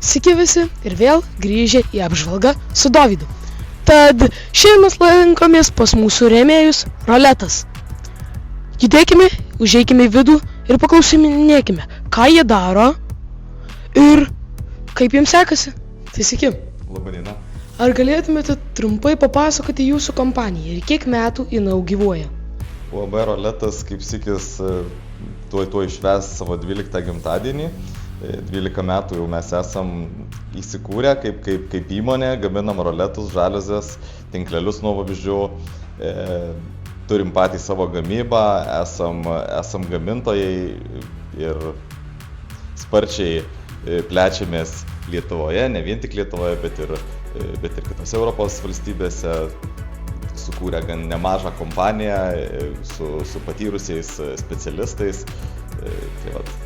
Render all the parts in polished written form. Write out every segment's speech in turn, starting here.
Sveiki visi ir vėl grįžę į apžvalgą su Dovydu. Tad šiandien mes lankomės pas mūsų rėmėjus Roletas. Judėkime, užeikime į vidų ir paklausinėkime, ką jie daro ir kaip jiems sekasi. Tai sveiki. Labadiena. Ar galėtumėte trumpai papasakoti jūsų kompaniją ir kiek metų jinai gyvuoja? UAB Roletas kaip sykis tuoj švęs savo 12 gimtadienį. 12 metų jau mes esam įsikūrę kaip įmonė, gaminam roletus, žaliuzes, tinklelius nuo vabzdžių, turim patį savo gamybą, esam gamintojai ir sparčiai plečiamės Lietuvoje, ne vien tik Lietuvoje, bet ir kitose Europos valstybėse, sukūrę gan nemažą kompaniją su patyrusiais specialistais. Tai vat,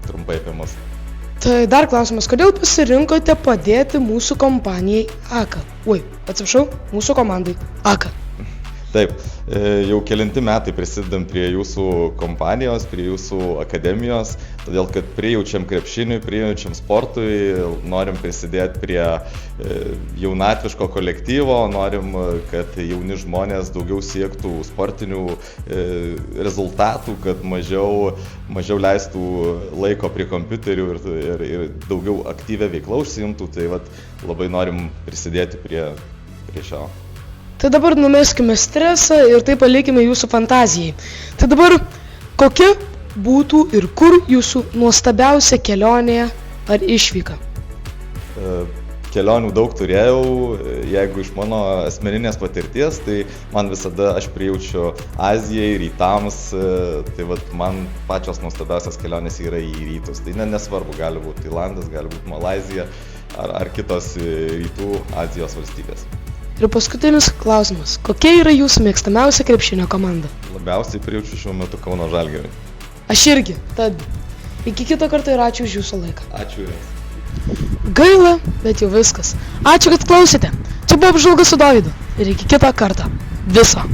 trumpai apie mus. Tai dar klausimas, kodėl pasirinkote padėti mūsų kompanijai AKA? Mūsų komandai AKA. Taip, jau kelinti metai prisidedam prie jūsų kompanijos, prie jūsų akademijos, todėl kad prijaučiam krepšiniui, prijaučiam sportui, norim prisidėti prie jaunatviško kolektyvo, norim, kad jauni žmonės daugiau siektų sportinių rezultatų, kad mažiau leistų laiko prie kompiuterių ir daugiau aktyvę veiklą užsiimtų, tai vat, labai norim prisidėti prie šio. Tai dabar numeskime stresą ir tai palikime jūsų fantazijai. Tai dabar kokia būtų ir kur jūsų nuostabiausia kelionė ar išvyka? Kelionių daug turėjau, jeigu iš mano asmeninės patirties, tai man visada aš prijaučiu Azijai, rytams, tai vat, man pačios nuostabiausias kelionės yra į rytus. Tai nesvarbu, gali būti Tailandas, gali būti Malaizija ar kitos rytų Azijos valstybės. Ir paskutinis klausimas. Kokia yra jūsų mėgstamiausia krepšinio komanda? Labiausiai prijaučiu šiuo metu Kauno Žalgiriui. Aš irgi. Tad iki kito karto ir ačiū už jūsų laiką. Ačiū Jums. Gaila, bet jau viskas. Ačiū, kad klausėte. Čia buvo apžvalga su Dovydu. Ir iki kito karto. Viso.